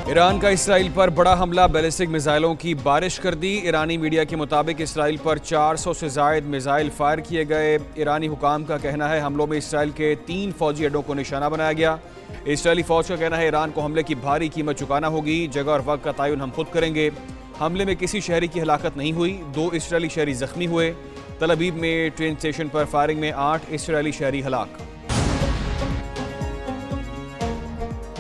ایران کا اسرائیل پر بڑا حملہ، بیلسٹک میزائلوں کی بارش کر دی۔ ایرانی میڈیا کے مطابق اسرائیل پر 400 سے زائد میزائل فائر کیے گئے۔ ایرانی حکام کا کہنا ہے حملوں میں اسرائیل کے 3 فوجی اڈوں کو نشانہ بنایا گیا۔ اسرائیلی فوج کا کہنا ہے ایران کو حملے کی بھاری قیمت چکانا ہوگی، جگہ اور وقت کا تعین ہم خود کریں گے۔ حملے میں کسی شہری کی ہلاکت نہیں ہوئی، 2 اسرائیلی شہری زخمی ہوئے۔ تل ابیب میں ٹرین اسٹیشن پر فائرنگ میں 8 اسرائیلی شہری ہلاک۔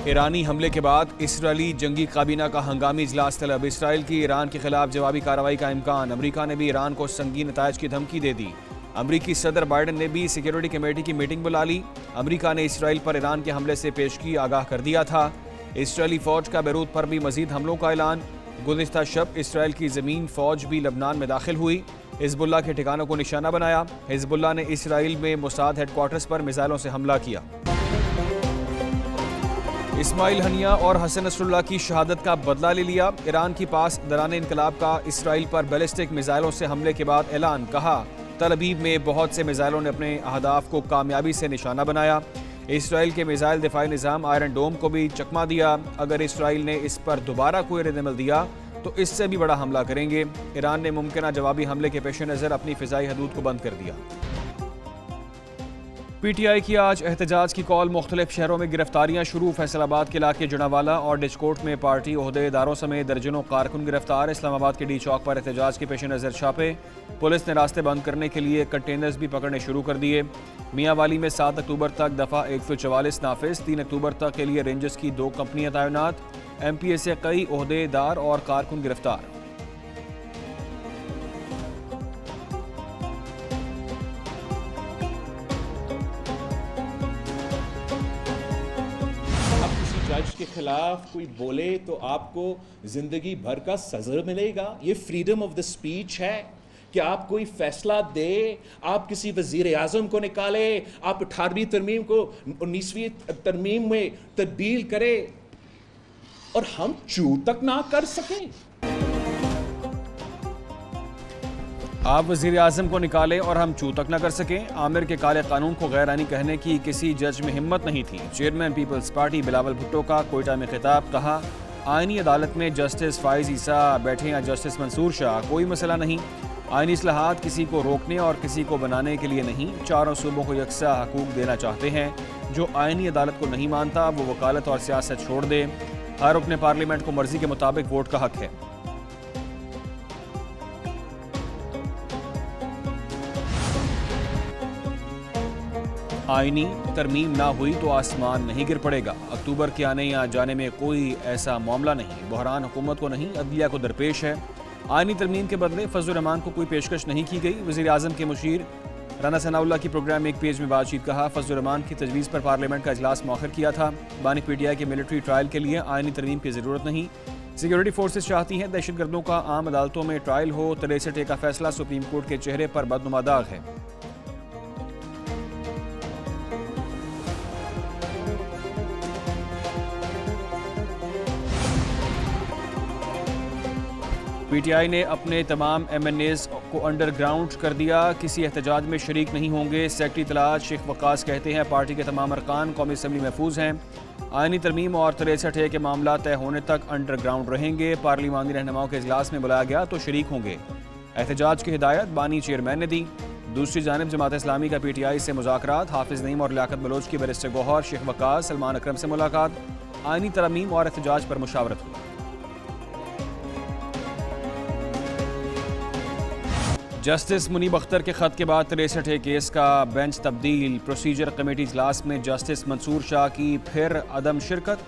ایرانی حملے کے بعد اسرائیلی جنگی کابینہ کا ہنگامی اجلاس طلب۔ اسرائیل کی ایران کے خلاف جوابی کارروائی کا امکان۔ امریکہ نے بھی ایران کو سنگین نتائج کی دھمکی دے دی۔ امریکی صدر بائیڈن نے بھی سیکیورٹی کمیٹی کی میٹنگ بلا لی۔ امریکہ نے اسرائیل پر ایران کے حملے سے پیشگی آگاہ کر دیا تھا۔ اسرائیلی فوج کا بیروت پر بھی مزید حملوں کا اعلان۔ گزشتہ شب اسرائیل کی زمین فوج بھی لبنان میں داخل ہوئی، حزب اللہ کے ٹھکانوں کو نشانہ بنایا۔ حزب اللہ نے اسرائیل میں موساد ہیڈ کوارٹرز پر میزائلوں سے حملہ کیا۔ اسماعیل ہنیہ اور حسن نصر اللہ کی شہادت کا بدلہ لے لیا۔ ایران کی پاس دوران انقلاب کا اسرائیل پر بیلسٹک میزائلوں سے حملے کے بعد اعلان، کہا تل ابیب میں بہت سے میزائلوں نے اپنے اہداف کو کامیابی سے نشانہ بنایا۔ اسرائیل کے میزائل دفاعی نظام آئرن ڈوم کو بھی چکما دیا۔ اگر اسرائیل نے اس پر دوبارہ کوئی رد عمل دیا تو اس سے بھی بڑا حملہ کریں گے۔ ایران نے ممکنہ جوابی حملے کے پیش نظر اپنی فضائی حدود کو بند کر دیا۔ پی ٹی آئی کی آج احتجاج کی کال، مختلف شہروں میں گرفتاریاں شروع۔ فیصل آباد کے علاقے جناوالا اور ڈچکوٹ میں پارٹی عہدے داروں سمیت درجنوں کارکن گرفتار۔ اسلام آباد کے ڈی چوک پر احتجاج کے پیش نظر چھاپے، پولیس نے راستے بند کرنے کے لیے کنٹینرز بھی پکڑنے شروع کر دیے۔ میاں والی میں 7 اکتوبر تک دفعہ 144 نافذ، 3 اکتوبر تک کے لیے رینجرز کی 2 کمپنیاں تعینات۔ ایم پی اے سے کئی عہدے دار اور کارکن گرفتار۔ جج کے خلاف کوئی بولے تو آپ کو زندگی بھر کا سزا ملے گا۔ یہ فریڈم آف دا اسپیچ ہے کہ آپ کوئی فیصلہ دے، آپ کسی وزیر اعظم کو نکالے، آپ 18ویں ترمیم کو 19ویں ترمیم میں تبدیل کرے اور ہم چو تک نہ کر سکیں۔ آپ وزیر اعظم کو نکالے اور ہم چو تک نہ کر سکیں۔ عامر کے کالے قانون کو غیر آئینی کہنے کی کسی جج میں ہمت نہیں تھی۔ Chairman Peoples Party Bilawal Bhutto کا کوئٹہ میں خطاب، کہا آئینی عدالت میں جسٹس فائز عیسیٰ بیٹھے یا جسٹس منصور شاہ، کوئی مسئلہ نہیں۔ آئینی اصلاحات کسی کو روکنے اور کسی کو بنانے کے لیے نہیں، چاروں صوبوں کو یکساں حقوق دینا چاہتے ہیں۔ جو آئینی عدالت کو نہیں مانتا وہ وکالت اور سیاست چھوڑ دے۔ ہر رکن پارلیمنٹ کو مرضی کے مطابق ووٹ کا حق ہے۔ آئینی ترمیم نہ ہوئی تو آسمان نہیں گر پڑے گا۔ اکتوبر کے آنے یا جانے میں کوئی ایسا معاملہ نہیں، بحران حکومت کو نہیں عدلیہ کو درپیش ہے۔ آئینی ترمیم کے بدلے فضل الرحمان کو کوئی پیشکش نہیں کی گئی۔ وزیر اعظم کے مشیر رانا ثناء اللہ کی پروگرام میں ایک پیج میں بات چیت، کہا فضل الرحمان کی تجویز پر پارلیمنٹ کا اجلاس مؤخر کیا تھا۔ بانی پی ٹی آئی کے ملٹری ٹرائل کے لیے آئینی ترمیم کی ضرورت نہیں۔ سیکیورٹی فورسز چاہتی ہیں دہشت گردوں کا عام عدالتوں میں ٹرائل ہو۔ 63A کا فیصلہ سپریم کورٹ کے چہرے پر بدنما داغ ہے۔ پی ٹی آئی نے اپنے تمام ایم این ایز کو انڈر گراؤنڈ کر دیا، کسی احتجاج میں شریک نہیں ہوں گے۔ سیکرٹری اطلاعات شیخ وقاص کہتے ہیں پارٹی کے تمام ارکان قومی اسمبلی محفوظ ہیں۔ آئینی ترمیم اور 63A کے معاملہ طے ہونے تک انڈر گراؤنڈ رہیں گے۔ پارلیمانی رہنماؤں کے اجلاس میں بلایا گیا تو شریک ہوں گے۔ احتجاج کی ہدایت بانی چیئرمین نے دی۔ دوسری جانب جماعت اسلامی کا پی ٹی آئی سے مذاکرات، حافظ نعیم اور لیاقت بلوچ کی بیرسٹر گوہر شیخ وقاص سلمان اکرم سے ملاقات، آئینی ترمیم اور احتجاج پر مشاورت ہوئی۔ جسٹس منیب اختر کے خط کے بعد 63A کیس کا بینچ تبدیل، پروسیجر کمیٹی اجلاس میں جسٹس منصور شاہ کی پھر عدم شرکت۔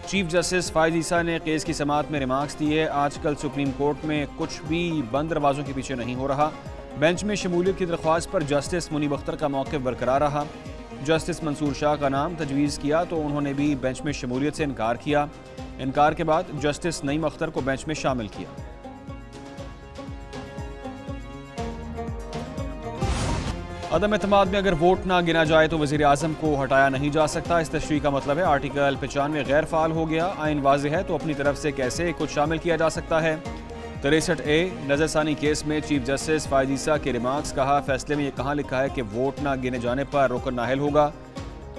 چیف جسٹس فائز عیسیٰ نے کیس کی سماعت میں ریمارکس دیے، آج کل سپریم کورٹ میں کچھ بھی بند دروازوں کے پیچھے نہیں ہو رہا۔ بینچ میں شمولیت کی درخواست پر جسٹس منیب اختر کا موقف برقرار رہا۔ جسٹس منصور شاہ کا نام تجویز کیا تو انہوں نے بھی بینچ میں شمولیت سے انکار کیا۔ انکار کے بعد جسٹس نعیم اختر کو بینچ میں شامل کیا۔ عدم اعتماد میں اگر ووٹ نہ گنا جائے تو وزیر اعظم کو ہٹایا نہیں جا سکتا۔ اس تشریح کا مطلب ہے آرٹیکل 95 غیر فعال ہو گیا۔ آئین واضح ہے تو اپنی طرف سے کیسے کچھ شامل کیا جا سکتا ہے۔ 63A نظر ثانی کیس میں چیف جسٹس فائز عیسیٰ کے ریمارکس، کہا فیصلے میں یہ کہاں لکھا ہے کہ ووٹ نہ گنے جانے پر رکن نااہل ہوگا۔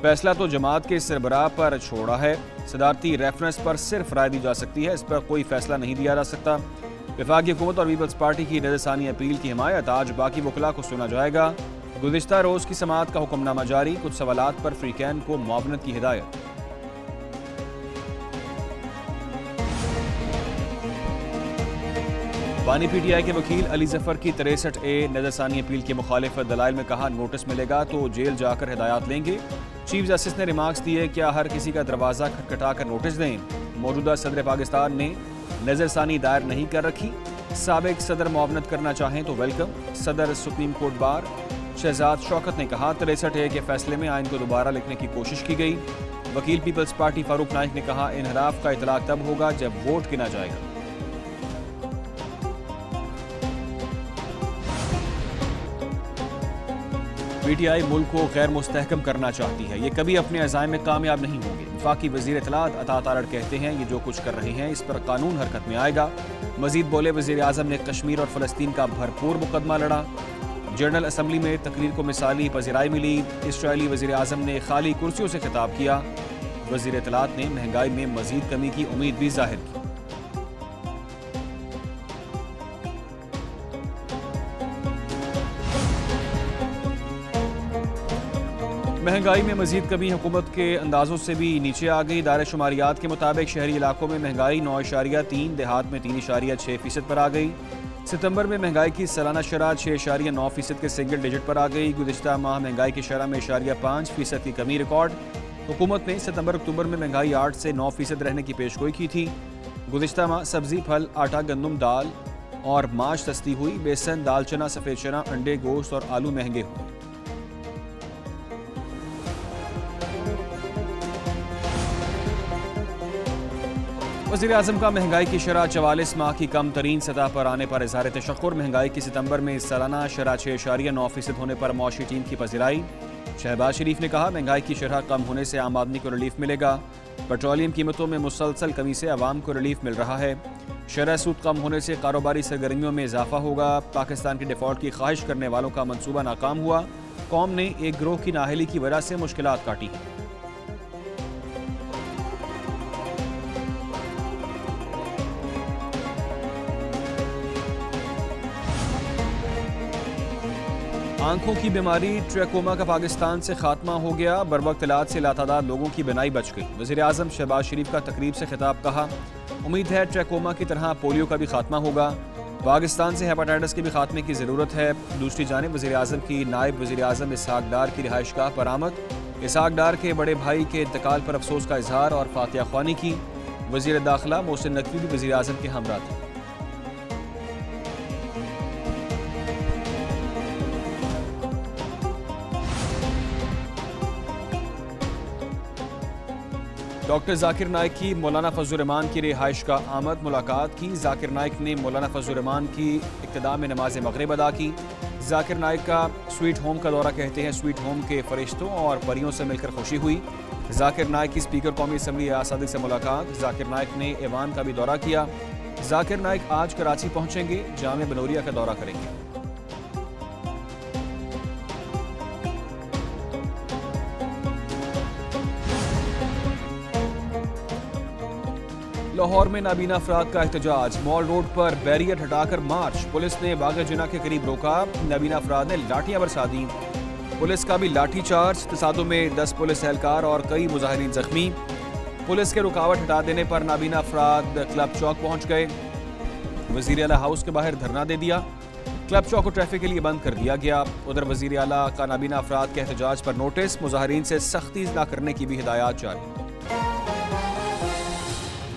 فیصلہ تو جماعت کے سربراہ پر چھوڑا ہے، صدارتی ریفرنس پر صرف رائے دی جا سکتی ہے، اس پر کوئی فیصلہ نہیں دیا جا سکتا۔ وفاقی حکومت اور پیپلز پارٹی کی نظر ثانی اپیل کی حمایت، آج باقی وکلاء کو سنا جائے گا۔ گزشتہ روز کی سماعت کا حکم نامہ جاری، کچھ سوالات پر فریقین کو معاونت کی ہدایت۔ بانی پی ٹی آئی کے وکیل علی ظفر کی 63A نظر ثانی اپیل کی مخالفت، دلائل میں کہا نوٹس ملے گا تو جیل جا کر ہدایات لیں گے۔ چیف جسٹس نے ریمارکس دیے، کیا ہر کسی کا دروازہ کھٹکھٹا کر نوٹس دیں؟ موجودہ صدر پاکستان نے نظر ثانی دائر نہیں کر رکھی، سابق صدر معاونت کرنا چاہیں تو ویلکم۔ صدر سپریم کورٹ بار شہزاد شوکت نے کہا 63A کے فیصلے میں آئین کو دوبارہ لکھنے کی کوشش کی گئی۔ وکیل پیپلز پارٹی فاروق نائک نے کہا انحراف کا اطلاق تب ہوگا جب ووٹ گنا جائے گا۔ پی ٹی آئی ملک کو غیر مستحکم کرنا چاہتی ہے، یہ کبھی اپنے عزائم میں کامیاب نہیں ہوں گے۔ وفاقی وزیر اطلاعات عطا تارڑ کہتے ہیں یہ جو کچھ کر رہے ہیں اس پر قانون حرکت میں آئے گا۔ مزید بولے وزیر اعظم نے کشمیر اور فلسطین کا بھرپور مقدمہ لڑا۔ جنرل اسمبلی میں تقریر کو مثالی پذیرائی ملی۔ اسرائیلی وزیر اعظم نے خالی کرسیوں سے خطاب کیا۔ وزیر اطلاعات نے مہنگائی میں مزید کمی کی امید بھی ظاہر کی۔ مہنگائی میں مزید کمی حکومت کے اندازوں سے بھی نیچے آ گئی۔ دائرہ شماریات کے مطابق شہری علاقوں میں مہنگائی 9.3، دیہات میں 3.6% پر آ گئی۔ ستمبر میں مہنگائی کی سالانہ شرح 6.9% کے سنگل ڈیجٹ پر آ گئی۔ گزشتہ ماہ مہنگائی کی شرح میں 0.5% کی کمی ریکارڈ۔ حکومت نے ستمبر اکتوبر میں مہنگائی 8 سے 9% رہنے کی پیشگوئی کی تھی۔ گزشتہ ماہ سبزی، پھل، آٹا، گندم، دال اور ماش سستی ہوئی۔ بیسن، دال چنا، سفید چنا، انڈے، گوشت اور آلو مہنگے ہوئے۔ وزیر اعظم کا مہنگائی کی شرح 44 ماہ کی کم ترین سطح پر آنے پر اظہار تشکر۔ مہنگائی کی ستمبر میں سالانہ شرح 6.9% ہونے پر معاشی ٹیم کی پذیرائی۔ شہباز شریف نے کہا مہنگائی کی شرح کم ہونے سے عام آدمی کو ریلیف ملے گا۔ پیٹرولیم قیمتوں میں مسلسل کمی سے عوام کو ریلیف مل رہا ہے۔ شرح سود کم ہونے سے کاروباری سرگرمیوں میں اضافہ ہوگا۔ پاکستان کی ڈیفالٹ کی خواہش کرنے والوں کا منصوبہ ناکام ہوا۔ قوم نے ایک گروہ کی نااہلی کی وجہ سے مشکلات کاٹی ہیں۔ آنکھوں کی بیماری ٹریکوما کا پاکستان سے خاتمہ ہو گیا۔ بروقت علاج سے لاتعداد لوگوں کی بینائی بچ گئی۔ وزیر اعظم شہباز شریف کا تقریب سے خطاب، کہا امید ہے ٹریکوما کی طرح پولیو کا بھی خاتمہ ہوگا۔ پاکستان سے ہیپاٹائٹس کے بھی خاتمے کی ضرورت ہے۔ دوسری جانب وزیر اعظم کی نائب وزیر اعظم اسحاق ڈار کی رہائش گاہ پر آمد، اسحاق ڈار کے بڑے بھائی کے انتقال پر افسوس کا اظہار اور فاتحہ خوانی کی۔ وزیر داخلہ محسن نقوی بھی وزیر اعظم کے ہمراہ تھے۔ ڈاکٹر ذاکر نائک کی مولانا فضل الرحمان کی رہائش کا آمد، ملاقات کی۔ ذاکر نائک نے مولانا فضل الرحمان کی ابتدا میں نماز مغرب ادا کی۔ ذاکر نائک کا سویٹ ہوم کا دورہ، کہتے ہیں سویٹ ہوم کے فرشتوں اور پریوں سے مل کر خوشی ہوئی۔ ذاکر نائک کی اسپیکر قومی اسمبلی ایاز صادق سے ملاقات۔ ذاکر نائک نے ایوان کا بھی دورہ کیا۔ ذاکر نائک آج کراچی پہنچیں گے، جامعہ بنوریہ کا دورہ کریں گے۔ لاہور میں نابینا افراد کا احتجاج، مال روڈ پر بیریئر ہٹا کر مارچ، پولیس نے باغ جناح کے قریب روکا، نابینا افراد نے لاٹھیاں برسا دیں، پولیس کا بھی لاٹھی چارج، تصادم میں 10 پولیس اہلکار اور کئی مظاہرین زخمی۔ پولیس کے رکاوٹ ہٹا دینے پر نابینا افراد کلب چوک پہنچ گئے، وزیر اعلیٰ ہاؤس کے باہر دھرنا دے دیا، کلب چوک کو ٹریفک کے لیے بند کر دیا گیا۔ ادھر وزیر اعلیٰ کا نابینا افراد کے احتجاج پر نوٹس، مظاہرین سے سختی نہ کرنے کی بھی ہدایات جاری۔